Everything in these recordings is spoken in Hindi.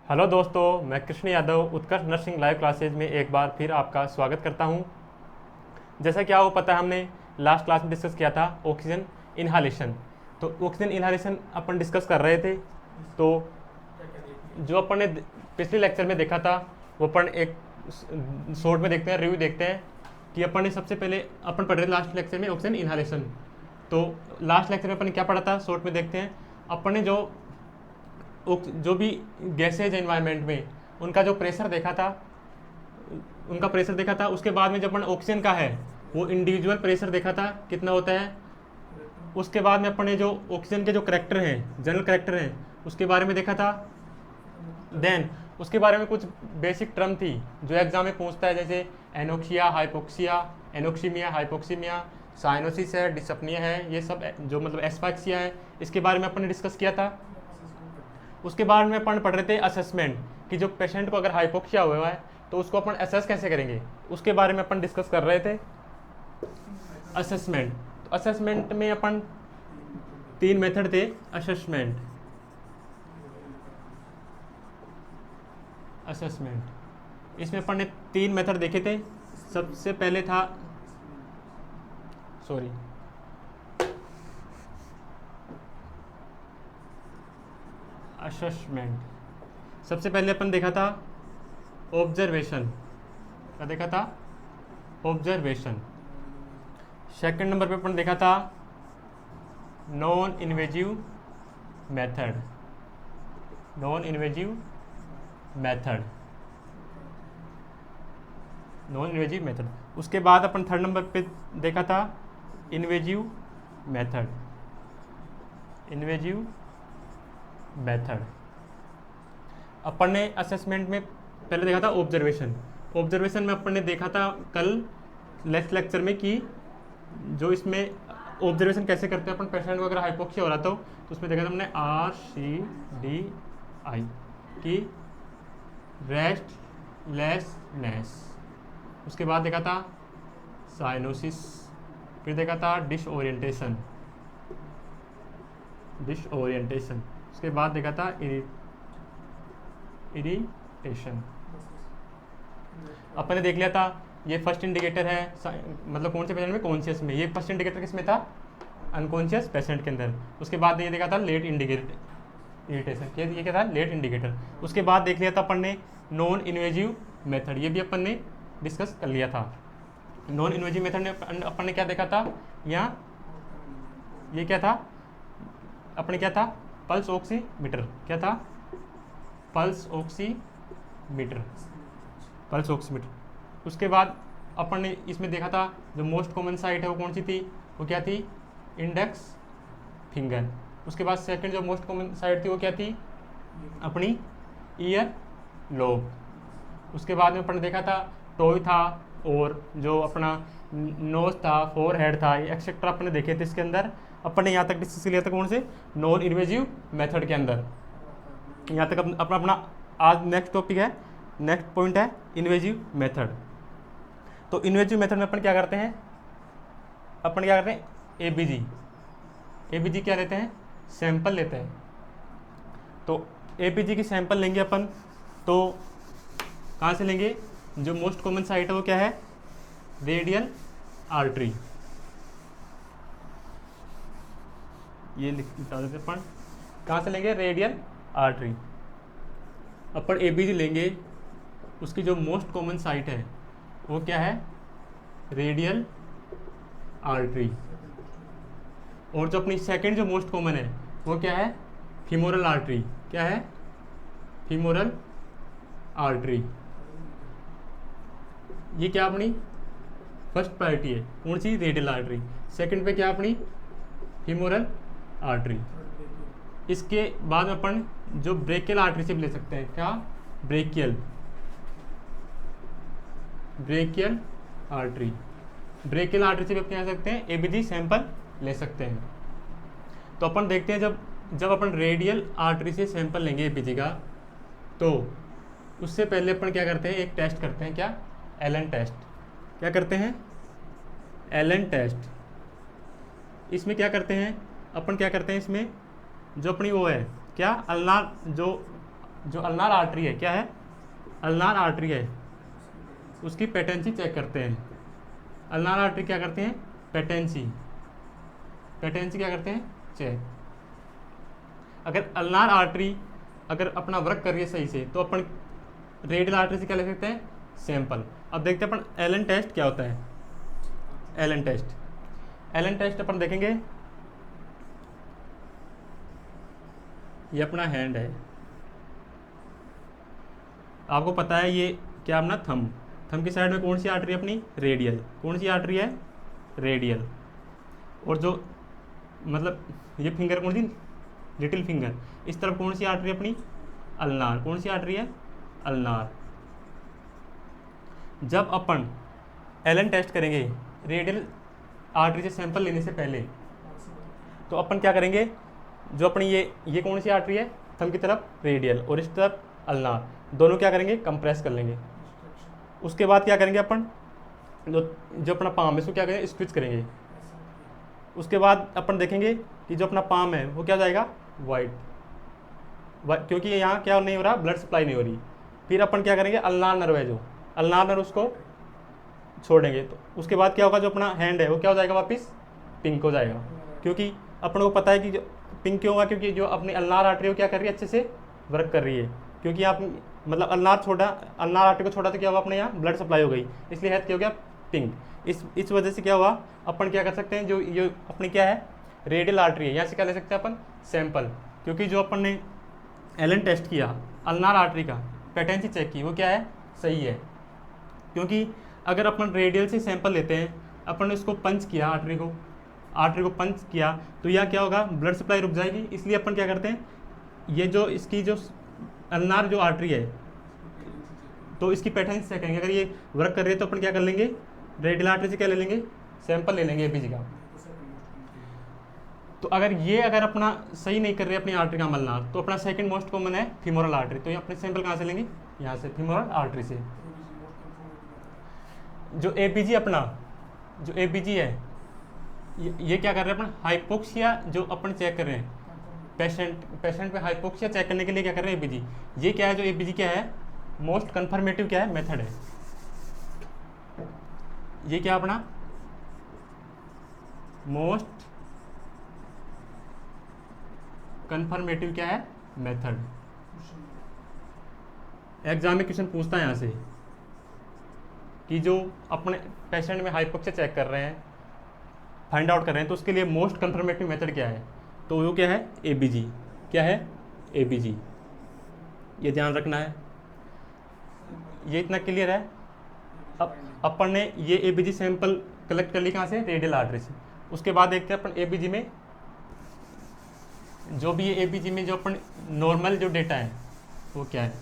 हेलो दोस्तों, मैं कृष्ण यादव उत्कर्ष नर्सिंग लाइव क्लासेज में एक बार फिर आपका स्वागत करता हूं। जैसा कि आपको पता है, हमने लास्ट क्लास में डिस्कस किया था ऑक्सीजन इनहालेशन। तो ऑक्सीजन इनहालेशन अपन डिस्कस कर रहे थे। तो जो अपन ने पिछले लेक्चर में देखा था वो अपन एक शॉर्ट में देखते हैं, रिव्यू देखते हैं कि अपन ने सबसे पहले अपन पढ़ रहे लास्ट लेक्चर में ऑक्सीजन इनहालेशन। तो लास्ट लेक्चर में अपन ने क्या पढ़ा था, शॉर्ट में देखते हैं। अपन ने जो भी गैसेज एनवायरनमेंट में उनका जो प्रेशर देखा था, उसके बाद में जब अपन ऑक्सीजन का है वो इंडिविजुअल प्रेशर देखा था कितना होता है। उसके बाद में अपन ने जो ऑक्सीजन के जो करैक्टर हैं, जनरल करैक्टर हैं, उसके बारे में देखा था। देन उसके बारे में कुछ बेसिक टर्म थी जो एग्जाम में पूछता है, जैसे एनोक्सिया, हाइपोक्सिया, एनोक्सीमिया, हाइपोक्सीमिया, साइनोसिस है, डिसपनिया है, ये सब जो मतलब एस्फाक्सिया है, इसके बारे में अपन ने डिस्कस किया था। उसके बाद में अपन पढ़ रहे थे असेसमेंट कि जो पेशेंट को अगर हाइपोक्सिया हुआ है तो उसको अपन असेस कैसे करेंगे, उसके बारे में अपन डिस्कस कर रहे थे। असेसमेंट, तो असेसमेंट में अपन 3 मेथड थे असेसमेंट। इसमें अपन ने 3 मेथड देखे थे। सबसे पहले था असेसमेंट। सबसे पहले अपन देखा था ऑब्जर्वेशन। क्या देखा था? ऑब्जर्वेशन। सेकंड नंबर पे अपन देखा था नॉन इन्वेजिव मेथड। उसके बाद अपन थर्ड नंबर पे देखा था इन्वेजिव मेथड। अपन ने असेसमेंट में पहले देखा था ऑब्जर्वेशन में अपन ने देखा था कल नेक्स्ट लेक्चर में कि जो इसमें ऑब्जर्वेशन कैसे करते हैं अपन। पेशेंट को अगर हाइपोक्सिया हो रहा तो उसमें देखा था हमने RCDI की रेस्टलेसनेस। उसके बाद देखा था साइनोसिस, फिर देखा था डिसओरिएंटेशन। उसके बाद देखा था इरिटेशन। अपन ने देख लिया था ये फर्स्ट इंडिकेटर है, मतलब कौन से पेशेंट में, कॉन्शियस में। ये फर्स्ट इंडिकेटर किस में था? अनकॉन्शियस पेशेंट के अंदर। उसके बाद ये देखा था लेट इरिटेशन। ये क्या था? Late indicator. उसके बाद देख लिया था अपन ने नॉन इन्वेजिव मेथड, ये भी अपन ने डिस्कस कर लिया था। नॉन इन्वेजिव मेथड में अपन ने क्या देखा था? यहाँ ये क्या था अपने, क्या था? Pulse oximeter. क्या था? Pulse oximeter. उसके बाद अपन ने इसमें देखा था जो मोस्ट कॉमन साइट है वो कौन सी थी? वो क्या थी? Index finger. उसके बाद सेकंड जो मोस्ट कॉमन साइट थी वो क्या थी? अपनी ईयर लोब। उसके बाद में अपन ने देखा था टॉय था, और जो अपना नोज था, फोरहेड था, एक्सेट्रा अपन ने देखे थे। इसके अंदर अपन ने यहाँ तक डिस्कस किया था कौन से? नॉन इन्वेजिव मेथड के अंदर। यहाँ तक अपना आज नेक्स्ट टॉपिक है, नेक्स्ट पॉइंट है इन्वेजिव मेथड। तो इन्वेजिव मेथड में अपन क्या करते हैं? एबीजी क्या लेते हैं? सैंपल लेते हैं। तो एबीजी की सैंपल लेंगे अपन, तो कहाँ से लेंगे? जो मोस्ट कॉमन साइट है वो क्या है? Radial artery. ये लिखा देते अपन, कहाँ से लेंगे? Radial artery. अपन एबीजी लेंगे, उसकी जो मोस्ट कॉमन साइट है वो क्या है? Radial artery. और जो अपनी सेकंड जो मोस्ट कॉमन है वो क्या है? Femoral artery. क्या है? Femoral artery. ये क्या अपनी फर्स्ट प्रायोरिटी है, कौन सी? Radial artery. सेकंड पे क्या अपनी? Femoral artery. इसके बाद अपन जो ब्रेकियल आर्टरी से भी ले सकते हैं। क्या? ब्रेकियल आर्टरी से भी अपने आ सकते हैं, एबीजी सैंपल ले सकते हैं। तो अपन देखते हैं जब अपन रेडियल आर्टरी से सैंपल लेंगे एबीजी का, तो उससे पहले अपन क्या करते हैं? एक टेस्ट करते हैं। क्या? Allen test. क्या करते हैं? Allen test. इसमें क्या करते हैं? अपन क्या करते हैं इसमें, जो अपनी वो है क्या, अल्नार जो जो अल्नार आर्टरी है, क्या है, अल्नार आर्टरी है, उसकी पेटेंसी चेक करते हैं। अल्नार आर्टरी क्या करते हैं, पेटेंसी क्या करते हैं, चेक। अगर अल्नार आर्टरी अगर अपना वर्क कर रही है सही से तो अपन रेडियल आर्टरी से क्या ले सकते हैं, सैंपल। अब देखते हैं अपन एलन टेस्ट क्या होता है। एलन टेस्ट अपन देखेंगे, ये अपना हैंड है, आपको पता है ये क्या अपना थंब की साइड में कौन सी आर्टरी है अपनी, रेडियल। कौन सी आर्टरी है, रेडियल। और जो मतलब ये फिंगर कौन सी, लिटिल फिंगर, इस तरफ कौन सी आर्टरी है अपनी, अल्नार। कौन सी आर्टरी है, अल्नार। जब अपन एलन टेस्ट करेंगे रेडियल आर्टरी से सैंपल लेने से पहले, तो अपन क्या करेंगे, जो अपनी ये कौन सी आर्टरी है, थंब की तरफ रेडियल और इस तरफ अल्नार, दोनों क्या करेंगे, कंप्रेस कर लेंगे। उसके बाद क्या करेंगे अपन, जो अपना पाम है इसको क्या करेंगे, स्क्विच करेंगे। उसके बाद अपन देखेंगे कि जो अपना पाम है वो क्या हो जाएगा, वाइट, क्योंकि यहाँ क्या नहीं हो रहा, ब्लड सप्लाई नहीं हो रही। फिर अपन क्या करेंगे, अल्नार नर्व है जो, अल्नार नर्व उसको छोड़ेंगे। तो उसके बाद क्या होगा, जो अपना हैंड है वो क्या हो जाएगा, वापस पिंक हो जाएगा। क्योंकि अपन को पता है कि जो पिंक क्यों होगा, क्योंकि जो अपनी अल्नार आर्टरी वो क्या कर रही है, अच्छे से वर्क कर रही है। क्योंकि आप मतलब अल्नार आर्टरी को छोड़ा तो क्या होगा, अपने यहाँ ब्लड सप्लाई हो गई, इसलिए हेल्थ क्या हो गया, पिंक। इस वजह से क्या हुआ, अपन क्या कर सकते हैं, जो ये अपनी क्या है, रेडियल आर्टरी है, यहाँ से क्या ले सकते हैं अपन, सैंपल। क्योंकि जो अपन ने एलन टेस्ट किया अल्नार आर्टरी का, पेटेंसी चेक की, वो क्या है, सही है। क्योंकि अगर अपन रेडियल से सैंपल लेते हैं, अपन ने इसको पंच किया, आर्टरी को पंच किया, तो यह क्या होगा, ब्लड सप्लाई रुक जाएगी। इसलिए अपन क्या करते हैं, ये जो इसकी जो अल्नार जो आर्टरी है, तो इसकी पेटेंसी चेक करेंगे। अगर ये वर्क कर रही है तो अपन क्या कर लेंगे, रेडियल आर्टरी से क्या ले लेंगे, सैंपल ले लेंगे एपीजी का। तो अगर अपना सही नहीं कर रही है अपनी आर्टरी का अल्नार, तो अपना सेकंड मोस्ट कॉमन है फीमोरल आर्टरी। तो ये अपने सैंपल कहाँ से लेंगे, यहाँ से, फीमोरल आर्टरी से। जो एपीजी है, ये क्या कर रहे हैं अपन, हाइपोक्सिया जो अपन चेक कर रहे हैं, पेशेंट पे हाइपोक्सिया चेक करने के लिए क्या कर रहे हैं, एपीजी। ये क्या है, जो एपीजी क्या है, मोस्ट कन्फर्मेटिव क्या है, मेथड है। ये क्या अपना मोस्ट कन्फर्मेटिव क्या है, मेथड। एग्जाम में क्वेश्चन पूछता है यहाँ से कि जो अपने पेशेंट में हाइपोक्सिया चेक कर रहे हैं, फाइंड आउट कर रहे हैं, तो उसके लिए मोस्ट कन्फर्मेटिव मेथड क्या है, तो वो क्या है, एबीजी। क्या है, एबीजी। ये ध्यान रखना है, ये इतना क्लियर है। अब अपन ने ये एबीजी सैंपल कलेक्ट कर ली कहाँ से, रेडियल आर्टरी से। उसके बाद देखते हैं अपन एबीजी में, जो भी ये एबीजी में जो अपन नॉर्मल जो डेटा है वो क्या है।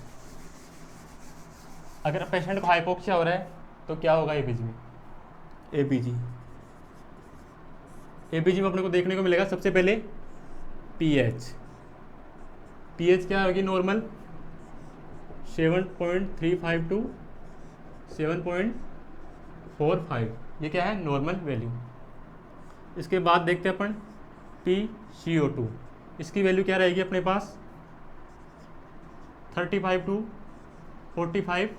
अगर पेशेंट को हाइपोक्सिया हो रहा है तो क्या होगा एबीजी में, एबीजी में अपने को देखने को मिलेगा सबसे पहले पीएच क्या होगी, नॉर्मल 7.35 टू 7.45, ये क्या है, नॉर्मल वैल्यू। इसके बाद देखते हैं अपन PCO2, इसकी वैल्यू क्या रहेगी अपने पास, 35 टू 45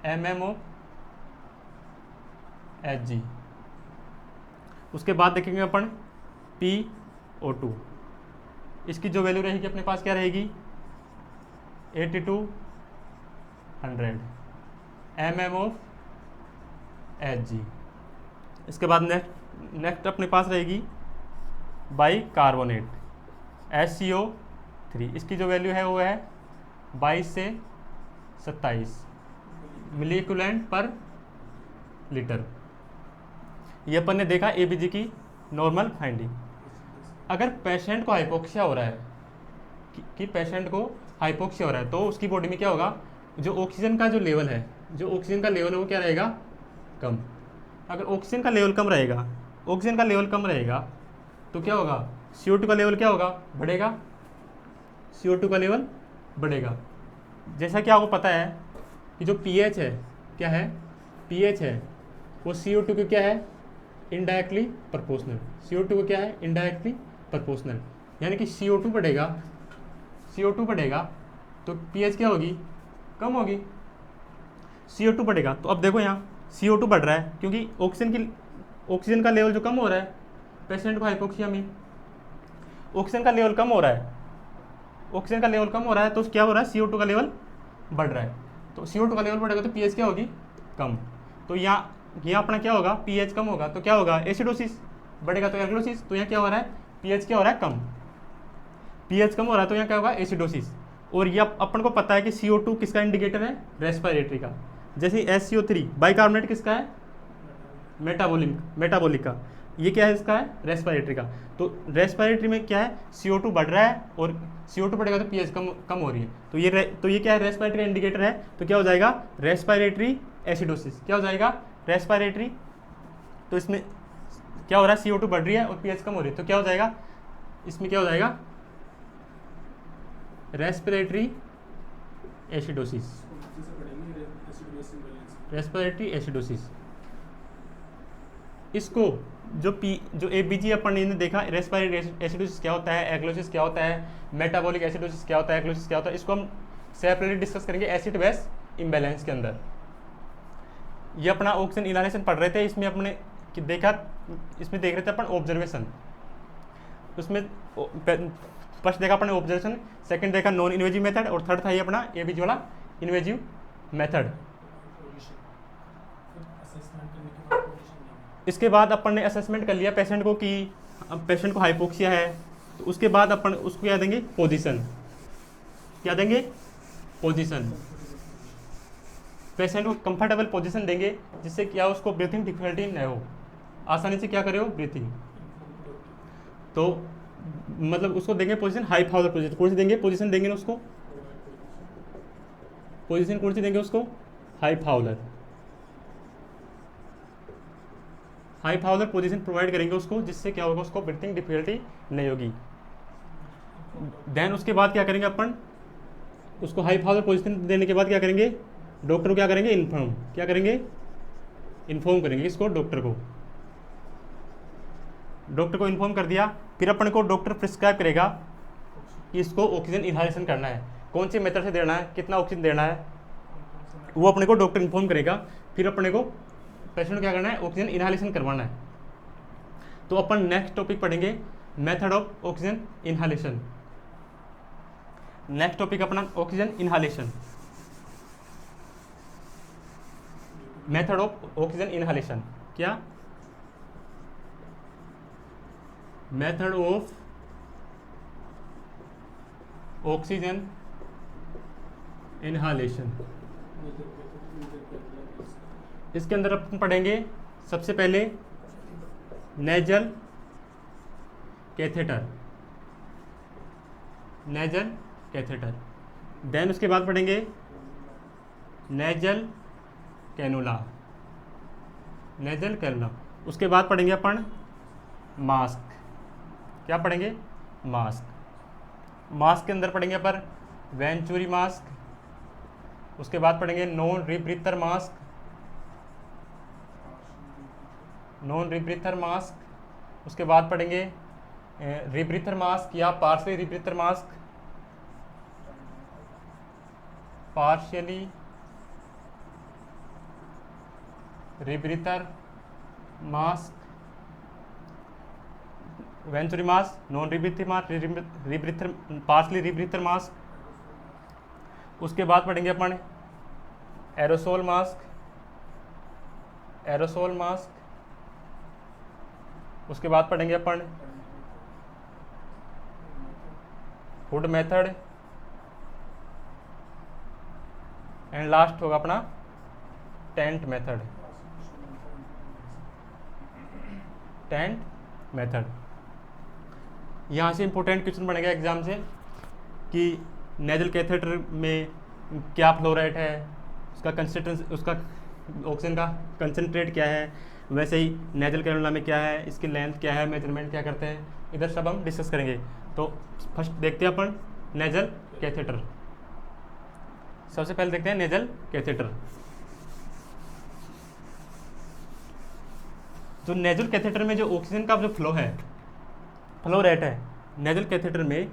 mm of Hg। उसके बाद देखेंगे अपन PO2, इसकी जो वैल्यू रहेगी अपने पास क्या रहेगी, 80 to 100 mm of Hg। इसके बाद नेक्स्ट अपने पास रहेगी बाइकार्बोनेट HCO3, इसकी जो वैल्यू है वो है 22 से 27 मिली इक्विवेलेंट पर लीटर। ये अपन ने देखा एबीजी की नॉर्मल फाइंडिंग। अगर पेशेंट को हाइपोक्सिया हो रहा है कि पेशेंट को हाइपोक्सिया हो रहा है, तो उसकी बॉडी में क्या होगा, जो ऑक्सीजन का जो लेवल है वो क्या रहेगा, कम। अगर ऑक्सीजन का लेवल कम रहेगा तो क्या होगा, CO2 का लेवल क्या होगा, बढ़ेगा, CO2 का लेवल बढ़ेगा। जैसा कि आपको पता है कि जो pH है, क्या है, pH है वो CO2 को क्या है, इनडायरेक्टली प्रोपोर्शनल। CO2 को क्या है, इनडायरेक्टली प्रोपोर्शनल। यानी कि CO2 बढ़ेगा, CO2 बढ़ेगा तो pH क्या होगी, कम होगी। CO2 बढ़ेगा तो अब देखो यहाँ CO2 बढ़ रहा है क्योंकि ऑक्सीजन का लेवल जो कम हो रहा है, पेशेंट को हाइपोक्सिया में ऑक्सीजन का लेवल कम हो रहा है, ऑक्सीजन का लेवल कम हो रहा है तो क्या हो रहा है, CO2 का लेवल बढ़ रहा है। तो CO2 का लेवल बढ़ेगा तो pH क्या होगी, कम। तो यहाँ अपना क्या होगा, pH कम होगा तो क्या होगा, एसिडोसिस बढ़ेगा तो एल्गलोसिस। तो यहाँ क्या हो रहा है, pH क्या हो रहा है, कम, pH कम हो रहा है तो यहाँ क्या होगा, एसिडोसिस। और ये अपन को पता है कि CO2 किसका इंडिकेटर है, रेस्पिरेटरी का। जैसे SCO3 बाइकार्बोनेट किसका है, मेटाबॉलिक का। ये क्या है, इसका है रेस्पिरेटरी का। तो रेस्पिरेटरी में क्या है, CO2 बढ़ रहा है और CO2 बढ़ेगा तो pH कम हो रही है। तो ये क्या है, रेस्पिरेटरी इंडिकेटर है। तो क्या हो जाएगा, रेस्पिरेटरी एसिडोसिस। क्या हो जाएगा, रेस्पिरेटरी। तो इसमें क्या हो रहा है, CO2 बढ़ रही है और pH कम हो रही है तो क्या हो जाएगा, इसमें क्या हो जाएगा, रेस्पिरेटरी एसिडोसिस, रेस्पिरेटरी एसिडोसिस। इसको जो ABG अपन ने देखा, रेस्पिरेटरी एसिडोसिस क्या होता है, एग्लोसिस क्या होता है, मेटाबॉलिक एसिडोसिस क्या होता है, एग्लोसिस क्या होता है, इसको हम सेपरेटली डिस्कस करेंगे एसिड बेस इम्बैलेंस के अंदर। ये अपना ऑक्सीजन इनहालेशन पढ़ रहे थे, इसमें अपने देखा, इसमें देख रहे थे अपन ऑब्जर्वेशन। उसमें फर्स्ट देखा अपने ऑब्जर्वेशन, सेकंड देखा नॉन इन्वेजिव मेथड और थर्ड था ये अपना ABG वाला इन्वेजिव मेथड। इसके बाद अपन ने असेसमेंट कर लिया पेशेंट को कि अब पेशेंट को हाइपोक्सिया है, तो उसके बाद अपन उसको क्या देंगे, पोजीशन। क्या देंगे, पोजीशन। पेशेंट को कंफर्टेबल पोजीशन देंगे जिससे क्या उसको ब्रीथिंग डिफिकल्टी न हो, आसानी से क्या करे हो, ब्रीथिंग। तो मतलब उसको देंगे पोजीशन हाई फाउलर पोजीशन। कौन सी देंगे पोजीशन, देंगे उसको पोजीशन, कौन सी देंगे उसको, high Fowler. High Fowler position provide करेंगे उसको, जिससे क्या होगा, उसको ब्रीथिंग डिफिकल्टी नहीं होगी। देन उसके बाद क्या करेंगे अपन, उसको हाई फाउलर पोजीशन देने के बाद क्या करेंगे, डॉक्टर को क्या करेंगे, इन्फॉर्म। क्या करेंगे, इन्फॉर्म करेंगे इसको, डॉक्टर को इन्फॉर्म कर दिया। फिर अपन को डॉक्टर प्रिस्क्राइब करेगा कि इसको ऑक्सीजन इनहालेशन करना है, कौन सी मेथड से देना है, कितना ऑक्सीजन देना है, वो अपने को डॉक्टर इन्फॉर्म करेगा। फिर अपने को पेशेंट को क्या करना है, ऑक्सीजन इनहालेशन करवाना है। तो अपन नेक्स्ट टॉपिक पढ़ेंगे method of oxygen inhalation. Next topic अपना oxygen inhalation, method of oxygen inhalation. क्या, मेथड ऑफ ऑक्सीजन इनहालेशन। इसके अंदर अपन पढ़ेंगे सबसे पहले nasal catheter, nasal catheter. Then उसके बाद पढ़ेंगे नेजल कैनुला, नेजल कैनुला। उसके बाद पढ़ेंगे अपन मास्क। क्या पढ़ेंगे, मास्क। मास्क के अंदर पढ़ेंगे अपन वेंचुरी मास्क। उसके बाद पढ़ेंगे non rebreather mask, non rebreather mask. उसके बाद पढ़ेंगे रीब्रीथर मास्क या partially rebreather mask, partially rebreather mask, venturi mask, non rebreather mask, rebreather, partially rebreather mask. उसके बाद पढ़ेंगे अपन एरोसोल मास्क, एरोसोल मास्क। उसके बाद पढ़ेंगे अपन हुड मेथड एंड लास्ट होगा अपना टेंट मेथड, टेंट मेथड। यहाँ से इंपॉर्टेंट क्वेश्चन बनेगा एग्जाम से कि नेजल कैथेटर में क्या फ्लो रेट है, उसका कंसिस्टेंस, उसका ऑक्सीजन का कंसनट्रेट क्या है, वैसे ही नेजल कैनुला में क्या है, इसकी लेंथ क्या है, मेजरमेंट क्या करते हैं, इधर सब हम डिस्कस करेंगे। तो फर्स्ट देखते हैं अपन नेजल कैथेटर। सबसे पहले देखते हैं नेजल कैथेटर। जो नेजल कैथेटर में जो ऑक्सीजन का जो फ्लो है, फ्लो रेट है, नेजल कैथेटर में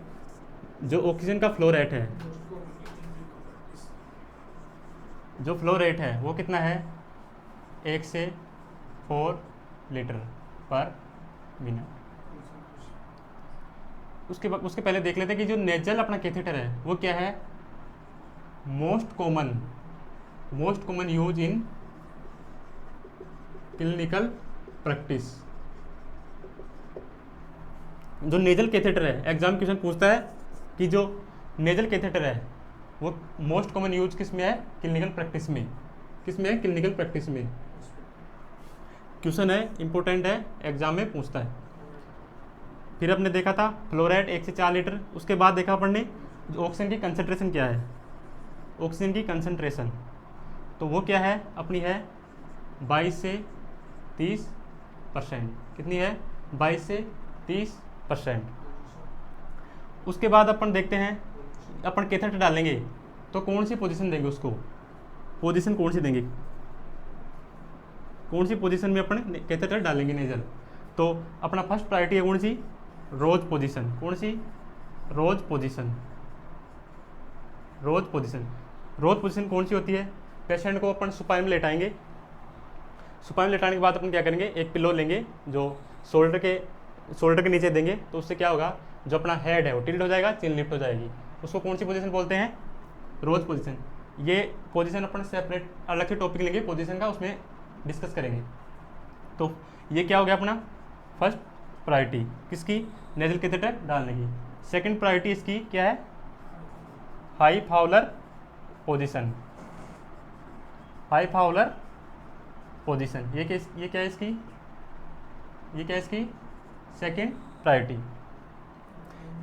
जो ऑक्सीजन का फ्लो रेट है, जो फ्लो रेट है वो कितना है, 1 से 4 लीटर पर मिनट। उसके पहले देख लेते हैं कि जो नेजल अपना कैथेटर है वो क्या है, most common use in clinical practice. जो नेजल कैथेटर है, एग्जाम क्वेश्चन पूछता है कि जो नेजल कैथेटर है वो मोस्ट कॉमन यूज किस में है, क्लिनिकल प्रैक्टिस में। किस में है, क्लिनिकल प्रैक्टिस में। क्वेश्चन है, इंपॉर्टेंट है, एग्जाम में पूछता है। फिर आपने देखा था फ्लो रेट 1 से 4 लीटर। उसके बाद देखा अपन ने ऑक्सीजन की कंसंट्रेशन क्या है, ऑक्सीजन की कंसंट्रेशन तो वो क्या है अपनी है 22 से 30%। कितनी है, 22 से 30%। उसके बाद अपन देखते हैं, अपन कैथेटर डालेंगे तो कौन सी पोजीशन देंगे उसको, पोजीशन कौन सी देंगे, कौन सी पोजीशन में अपन कैथेटर डालेंगे नेजल। तो अपना फर्स्ट प्रायोरिटी है कौन सी, रोज पोजीशन। कौन सी, रोज पोजीशन। रोज पोजीशन कौन सी होती है, पेशेंट को अपन सुपाइन में लेटाएंगे। सुपाइन में लेटाने के बाद अपन क्या करेंगे, एक पिलो लेंगे जो शोल्डर के नीचे देंगे, तो उससे क्या होगा, जो अपना हेड है वो टिल्ट हो जाएगा, चिन लिफ्ट हो जाएगी। उसको कौन सी पोजीशन बोलते हैं, रोज पोजीशन। ये पोजीशन अपन सेपरेट अलग से टॉपिक लेंगे पोजीशन का, उसमें डिस्कस करेंगे। तो ये क्या हो गया अपना फर्स्ट प्रायोरिटी किसकी, नेजल कैथेटर डालने की। सेकंड प्रायोरिटी इसकी क्या है, high Fowler position. High Fowler position ये क्या है इसकी, ये क्या है इसकी सेकंड प्रायोरिटी।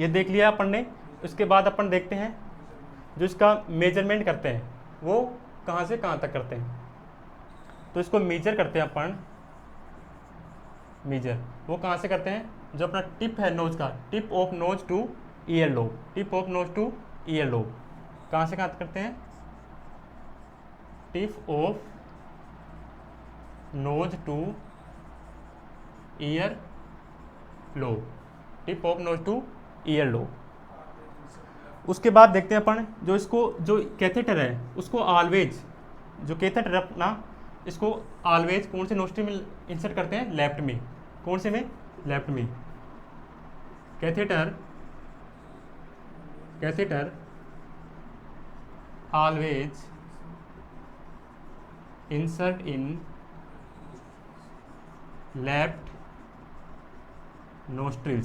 ये देख लिया अपन ने। उसके बाद अपन देखते हैं जो इसका मेजरमेंट करते हैं वो कहाँ से कहाँ तक करते हैं। तो इसको मेजर करते हैं अपन, मेजर वो कहाँ से करते हैं, जो अपना टिप है नोज का, tip of nose two ear lobe, tip of nose two ear lobe. कहाँ से कहाँ तक करते हैं, tip of nose two ear lobe, tip of nose two ear lobe. उसके बाद देखते हैं अपन जो इसको, जो कैथेटर है उसको ऑलवेज, जो कैथेटर अपना इसको ऑलवेज कौन से नोस्ट्रिल में इंसर्ट करते हैं, लेफ्ट में। कौन से में, लेफ्ट में। Catheter always insert in left nostril.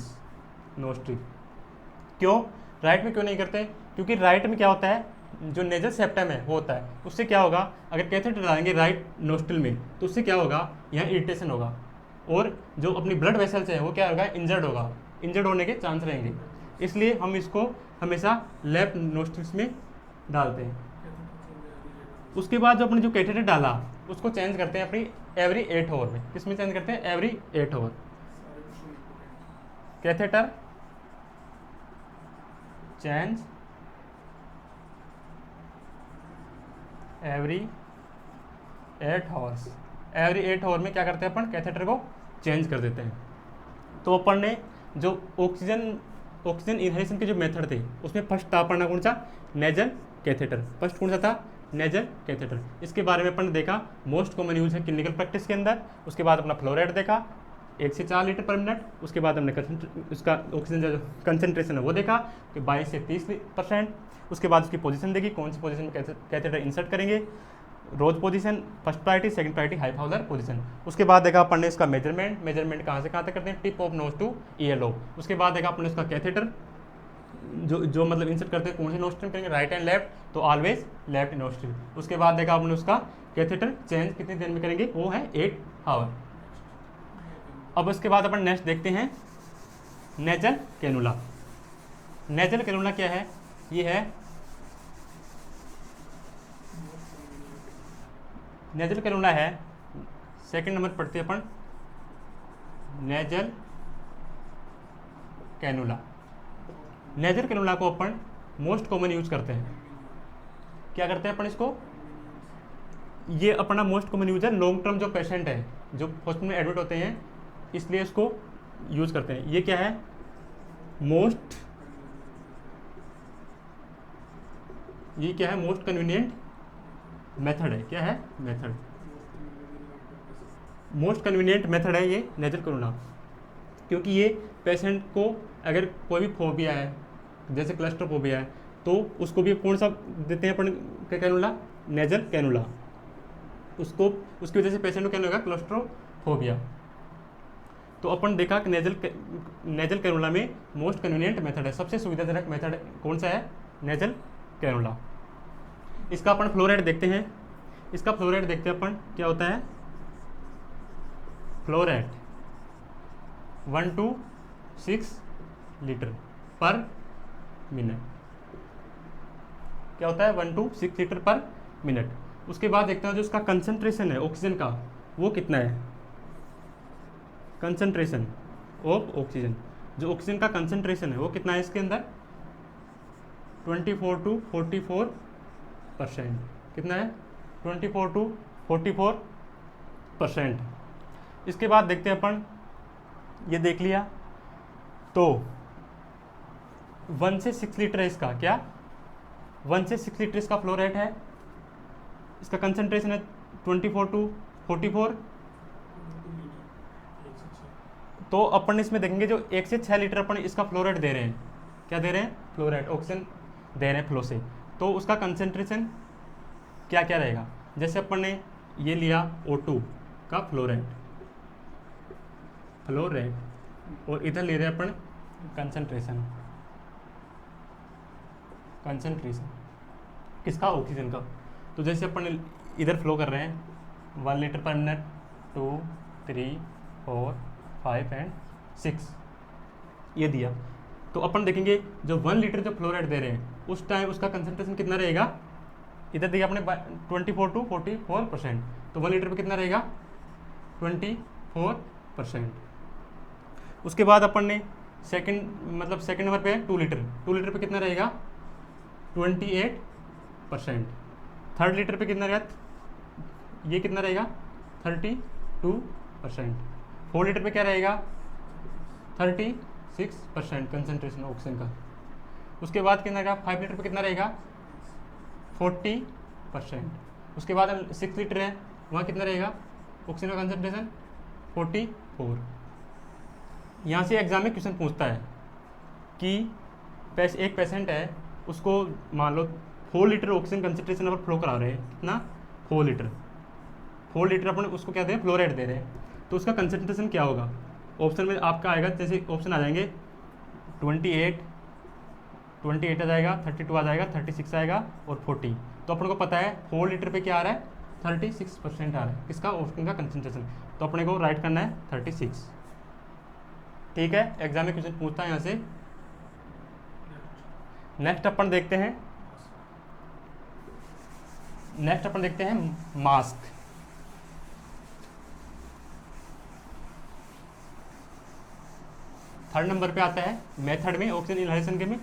क्यों, राइट में क्यों नहीं करते, क्योंकि राइट में क्या होता है, जो नेजल सेप्टम है वो होता है, उससे क्या होगा, अगर कैथेटर डालेंगे राइट नोस्ट्रिल में तो उससे क्या होगा, यहाँ इरिटेशन होगा और जो अपनी ब्लड वेसल्स है वो क्या होगा, इंजर्ड होगा, इंजर्ड होने के चांस रहेंगे। इसलिए हम इसको हमेशा लेफ्ट नोस्ट्रिल्स में डालते हैं। उसके बाद जो अपने जो कैथेटर डाला उसको चेंज करते हैं अपनी एवरी 8 आवर में। किस में चेंज करते हैं, every 8 hour. Catheter change every 8 hours. Every 8 hour में क्या करते हैं अपन, कैथेटर को चेंज कर देते हैं। तो अपन ने जो ऑक्सीजन इनहेलेशन के जो मेथड थे उसमें फर्स्ट था पढ़ना कौन सा, नेजल कैथेटर। फर्स्ट कौन सा था, नेजल कैथेटर। इसके बारे में अपन ने देखा मोस्ट कॉमन यूज है क्लिनिकल प्रैक्टिस के अंदर। उसके बाद अपना फ्लो रेट देखा 1 से 4 लीटर पर मिनट। उसके बाद हमने उसका ऑक्सीजन जो कंसनट्रेशन है वो देखा कि 22 से 30%। उसके बाद उसकी पोजीशन देखी, कौन सी पोजीशन में कैथेटर इंसर्ट करेंगे, rose position first priority, second priority high Fowler position. उसके बाद देखा अपन ने इसका मेजरमेंट कहाँ से कहाँ तक करते हैं, tip of nose two ear lobe. उसके बाद देखा अपन ने उसका कैथेटर जो मतलब इंसर्ट करते हैं कौन से नोस्ट्रिल करेंगे, राइट एंड लेफ्ट, तो ऑलवेज लेफ्ट नोस्ट्रिल। उसके बाद देखा आपने उसका कैथेटर चेंज कितनी देर में करेंगे, वो है 8 आवर। अब उसके बाद अपन नेक्स्ट देखते हैं नेजल कैनुला। नेजल कैनुला क्या है, ये है नेजल कैनुला है, सेकंड नंबर पढ़ते हैं अपन नेजल कैनुला। नेजल कैनुला को अपन मोस्ट कॉमन यूज करते हैं। क्या करते हैं अपन इसको, ये अपना मोस्ट कॉमन यूज है लॉन्ग टर्म जो पेशेंट है जो हॉस्पिटल में एडमिट होते हैं, इसलिए इसको यूज करते हैं। ये क्या है, मोस्ट, ये क्या है, मोस्ट कन्वीनियंट मेथड है, क्या है, मेथड, मोस्ट कन्वीनियंट मेथड है ये नेजल कैनुला, क्योंकि ये पेशेंट को अगर कोई भी फोबिया है जैसे क्लस्ट्रोफोबिया है तो उसको भी कौन सा देते हैं अपन, कैनुला, नेजल कैनुला, उसको उसकी वजह से पेशेंट को क्या होगा, क्लस्ट्रोफोबिया। तो अपन देखा कि नेजल कैनुला में मोस्ट कन्वीनियंट मेथड है, सबसे सुविधाजनक मेथड कौन सा है, नेजल कैनुला। इसका अपन फ्लो रेट देखते हैं, इसका फ्लो रेट देखते हैं अपन क्या होता है, फ्लो रेट 1 to 6 लीटर पर मिनट, क्या होता है, 1 to 6 लीटर पर मिनट। उसके बाद देखते हैं जो उसका कंसंट्रेशन है ऑक्सीजन का वो कितना है, कंसंट्रेशन ऑफ ऑक्सीजन, जो ऑक्सीजन का कंसंट्रेशन है वो कितना है इसके अंदर, 24 to 44%, कितना है, 24 to 44%। इसके बाद देखते हैं अपन, ये देख लिया तो 1 से 6 लीटर है इसका, क्या 1 से 6 लीटर इसका फ्लो रेट है, इसका कंसंट्रेशन है 24 to 44। तो अपन इसमें देखेंगे जो 1 से 6 लीटर अपन इसका फ्लो रेट दे रहे हैं, क्या दे रहे हैं, फ्लो रेट, ऑक्सीजन दे रहे हैं फ्लो से, तो उसका कंसंट्रेशन क्या क्या रहेगा, जैसे अपन ने ये लिया O2 का फ्लो रेट, और इधर ले रहे हैं अपन कंसंट्रेशन किसका, ऑक्सीजन का। तो जैसे अपन इधर फ्लो कर रहे हैं 1 लीटर पर मिनट, 2, 3, 4, 5 एंड 6 ये दिया, तो अपन देखेंगे जो 1 लीटर जो फ्लो रेट दे रहे हैं उस टाइम उसका कंसंट्रेशन कितना रहेगा, इधर देखिए अपने 24 to 44%, तो 1 लीटर पे कितना रहेगा, 24%। उसके बाद अपन ने सेकंड नंबर पे 2 लीटर पे कितना रहेगा, 28%। थर्ड लीटर पे कितना रहेगा, ये कितना रहेगा, 32%। 4 लीटर पे क्या रहेगा, 36% कंसंट्रेशन ऑक्सीजन का। उसके बाद कितना रहेगा, 5 लीटर पे कितना रहेगा, 40%। उसके बाद 6 लीटर है, वहाँ कितना रहेगा ऑक्सीजन का कंसंट्रेशन, 44। यहाँ से एग्जाम में क्वेश्चन पूछता है कि एक पेशेंट है, उसको मान लो 4 लीटर ऑक्सीजन कंसंट्रेशन पर फ्लो करा रहे हैं, कितना, 4 लीटर अपन उसको क्या दे रहे हैं, फ्लो रेट दे रहे हैं, तो उसका कंसंट्रेशन क्या होगा, ऑप्शन में आपका आएगा, जैसे ऑप्शन आ जाएंगे 28 आ जाएगा, 32 आ जाएगा, 36 आएगा और 40। तो अपन को पता है 4 लीटर पे क्या आ रहा है, 36% आ रहा है किसका, ऑक्सीजन का कंसंट्रेशन, तो अपने को राइट करना है 36। ठीक है, एग्जाम में क्वेश्चन पूछता है यहाँ से। नेक्स्ट अपन देखते हैं मास्क। थर्ड नंबर पे आता है मेथड में, ऑक्सीजन इनहेलेशन के में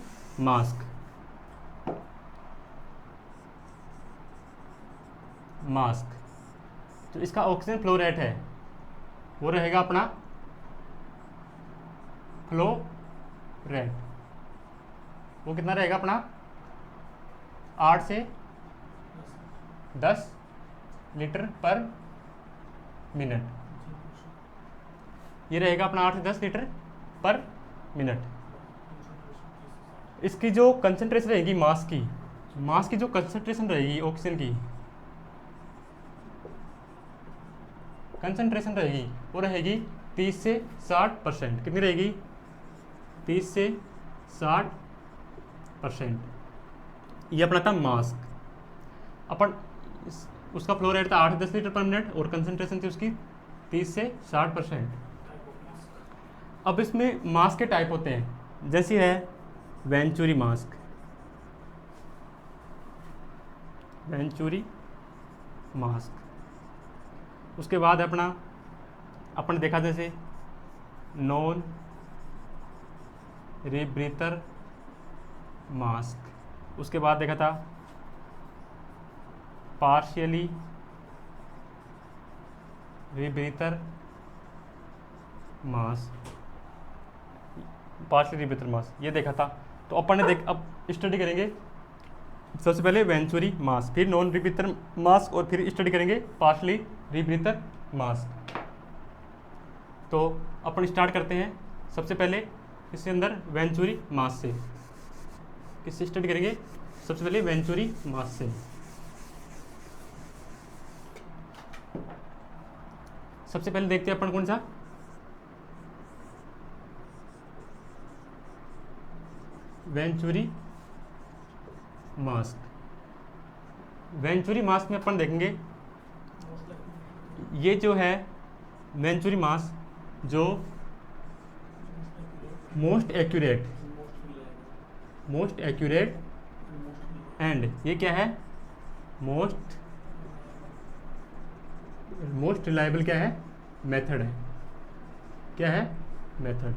मास्क। तो इसका ऑक्सीजन फ्लो रेट है वो रहेगा अपना फ्लो रेट, वो कितना रहेगा अपना 8 से 10 लीटर पर मिनट, ये रहेगा अपना 8 से 10 लीटर पर मिनट। इसकी जो कंसंट्रेशन रहेगी मास की जो कंसंट्रेशन रहेगी ऑक्सीजन की कंसंट्रेशन रहेगी वो रहेगी 30 से 60%। कितनी रहेगी, 30 से 60%। ये अपना था मास्क। अपन उसका फ्लो रेट था 8 से 10 लीटर पर मिनट और कंसंट्रेशन थी उसकी 30 से 60%। अब इसमें मास्क के टाइप होते हैं, जैसे है वेंचुरी मास्क, उसके बाद अपन देखा जैसे नॉन रीब्रीथर मास्क, उसके बाद देखा था पार्शियली रीब्रीथर मास्क, पार्शियली रिब्रीथर मास, ये देखा था। तो अपन ने अब स्टडी करेंगे सबसे पहले वेंचुरी मास, फिर नॉन रिब्रीथर मास, और फिर स्टडी करेंगे पार्शियली रिब्रीथर मास। तो अपन स्टार्ट करते हैं सबसे पहले इसके अंदर वेंचुरी मास से। किससे स्टडी करेंगे? सबसे पहले वेंचुरी मास से। सबसे पहले देखते हैं अपन कौन सा, वेंचुरी मास। वेंचुरी मास में अपन देखेंगे ये जो है वेंचुरी मास, जो मोस्ट एक्यूरेट एंड ये क्या है, मोस्ट रिलायबल क्या है, मेथड है। क्या है? मेथड।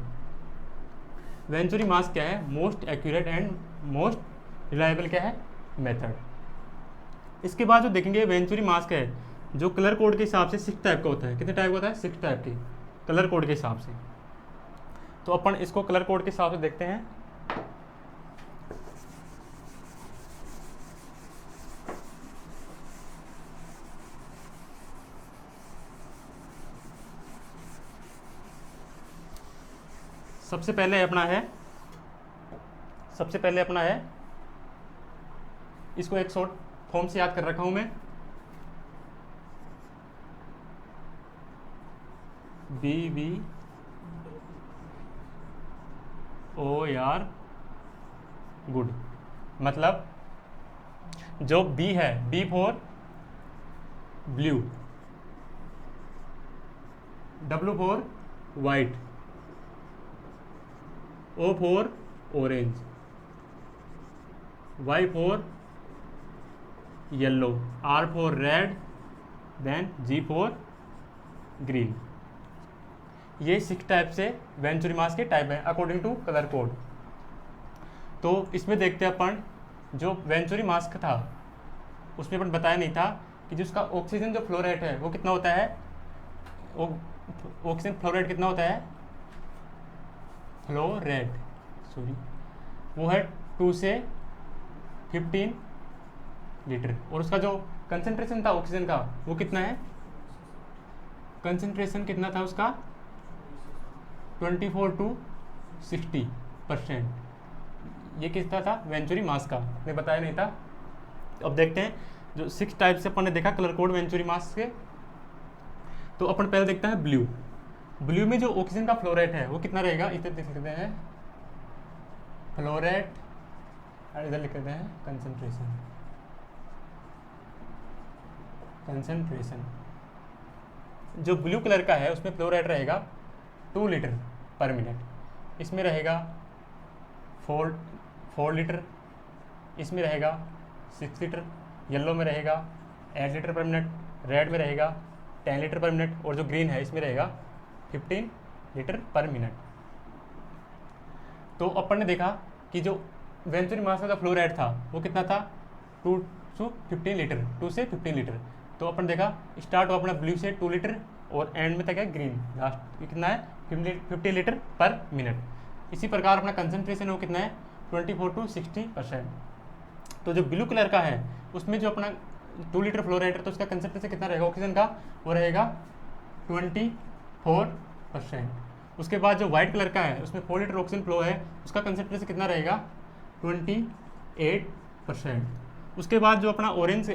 वेंचुरी मास क्या है? Most accurate and most reliable क्या है, मेथड। इसके बाद जो देखेंगे वेंचुरी मास का है, जो कलर कोड के हिसाब से 6 टाइप का होता है। कितने टाइप का होता है? 6 टाइप के कलर कोड के हिसाब से। तो अपन इसको कलर कोड के हिसाब से देखते हैं। सबसे पहले अपना है, इसको एक शॉर्ट फॉर्म से याद कर रखा हूं मैं, BBOR गुड। मतलब जो B है, B for blue, W for white, O for orange, Y for yellow, R for red, then G for green. ये 6 टाइप से वेंचुरी मास के टाइप हैं अकॉर्डिंग टू कलर कोड। तो इसमें देखते हैं अपन, जो वेंचुरी मास का था उसमें अपन बताया नहीं था कि जो उसका ऑक्सीजन जो फ्लो रेट है वो कितना होता है। ऑक्सीजन फ्लो रेट कितना होता है, फ्लो रेट सॉरी, वो है 2 से 15 लीटर। और उसका जो कंसंट्रेशन था ऑक्सीजन का वो कितना है, कंसंट्रेशन कितना था उसका, 24 to 60%। ये कितना था, वेंचुरी मास का, मैं बताया नहीं था। अब देखते हैं जो 6 टाइप से अपन ने देखा कलर कोड वेंचुरी मास के। तो अपन पहले देखते हैं ब्लू। ब्लू में जो ऑक्सीजन का फ्लो रेट है वो कितना रहेगा, इधर देख सकते हैं फ्लो रेट, और इधर लिख देते हैं कंसंट्रेशन। जो ब्लू कलर का है उसमें फ्लो रेट रहेगा 2 लीटर पर मिनट। इसमें रहेगा 4 लीटर, इसमें रहेगा 6 लीटर, येलो में रहेगा 8 लीटर पर मिनट, रेड में रहेगा 10 लीटर पर मिनट, और जो ग्रीन है इसमें रहेगा 15 लीटर पर मिनट। तो अपन ने देखा कि जो वेंचुरी मास का जो फ्लो रेट था वो कितना था, 2 to 15 लीटर, 2 से 15 लीटर। तो अपन देखा स्टार्ट हुआ अपना ब्लू से 2 लीटर और एंड में तक है ग्रीन, लास्ट कितना है 50 लीटर पर मिनट। इसी प्रकार अपना कंसंट्रेशन वो कितना है 24 to 60%। तो जो ब्लू कलर का है उसमें जो अपना 2 लीटर फ्लो रेट है, तो उसका कंसंट्रेशन कितना रहेगा ऑक्सीजन का, वो रहेगा 24%। उसके बाद जो वाइट कलर का है उसमें 4 लीटर ऑक्सीजन फ्लो है, उसका कंसंट्रेशन कितना रहेगा 28%। उसके बाद जो अपना ऑरेंज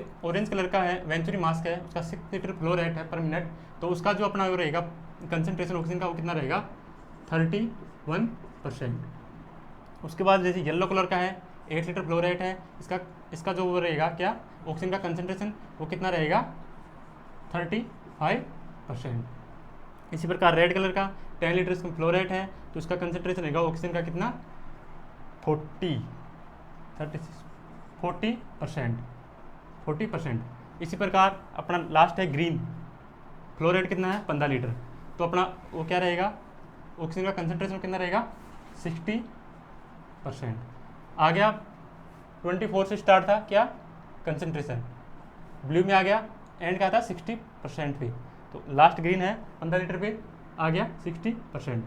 कलर का है वेंचुरी मास का है, उसका 6 लीटर फ्लो रेट है पर मिनट, तो उसका जो अपना वो रहेगा कंसंट्रेशन ऑक्सीजन का वो कितना रहेगा 31%। उसके बाद जैसे येलो कलर का है 8 लीटर फ्लो रेट है, इसका जो वो रहेगा क्या, ऑक्सीजन का कंसंट्रेशन वो कितना रहेगा 35%। इसी प्रकार रेड कलर का 10 लीटर इसका फ्लो रेट है, तो उसका कंसंट्रेशन रहेगा ऑक्सीजन का कितना 40%। इसी प्रकार अपना लास्ट है ग्रीन, फ्लो रेट कितना है 15 लीटर, तो अपना वो क्या रहेगा, ऑक्सीजन का कंसंट्रेशन कितना रहेगा 60%। आ गया 24 से स्टार्ट था क्या कंसंट्रेशन, ब्लू में आ गया, एंड का था 60% पे, तो लास्ट ग्रीन है 15 लीटर पे आ गया 60%।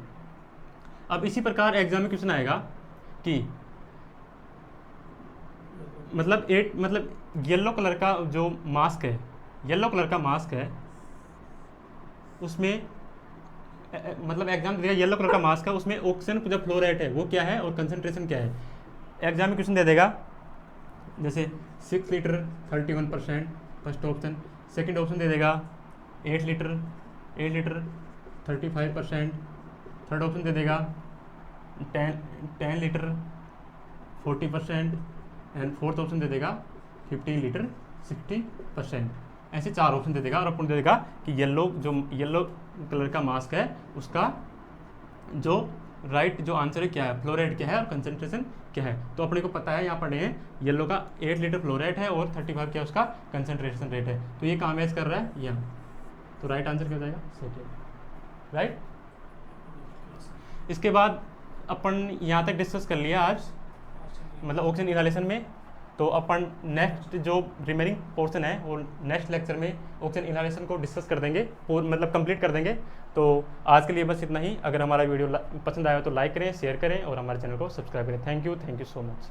अब इसी प्रकार एग्जाम में क्वेश्चन आएगा कि मतलब येलो कलर का जो मास्क है, येलो कलर का मास्क है, उसमें मतलब एग्जाम दे देगा येलो कलर का मास्क है, उसमें ऑक्सीजन जो फ्लो रेट है वो क्या है और कंसंट्रेशन क्या है। एग्जाम में क्वेश्चन दे देगा जैसे 6 litre 31% first option, second option दे देगा 8 लीटर 35%, थर्ड ऑप्शन दे देगा 10 लीटर 40% एंड फोर्थ ऑप्शन दे देगा 15 लीटर 60%। ऐसे 4 ऑप्शन दे देगा और अपन दे देगा कि येलो कलर का मास्क है उसका जो राइट जो आंसर है क्या है, फ्लो रेट क्या है और कंसंट्रेशन क्या है। तो अपने को पता है, यहाँ पढ़े हैं येलो का 8 लीटर फ्लो रेट है और 35 क्या उसका कंसंट्रेशन रेट है। तो ये कहाँ मैच कर रहा है, यहाँ। तो राइट आंसर क्या हो जाएगा, सेकेंड, राइट। इसके बाद अपन यहाँ तक डिस्कस कर लिया आज, मतलब ऑक्सीजन इनहालेशन में। तो अपन नेक्स्ट जो रिमेनिंग पोर्शन है वो नेक्स्ट लेक्चर में ऑक्सीजन इनहालेशन को डिस्कस कर देंगे, मतलब कंप्लीट कर देंगे। तो आज के लिए बस इतना ही। अगर हमारा वीडियो पसंद आया तो लाइक करें, शेयर करें और हमारे चैनल को सब्सक्राइब करें। Thank you so much.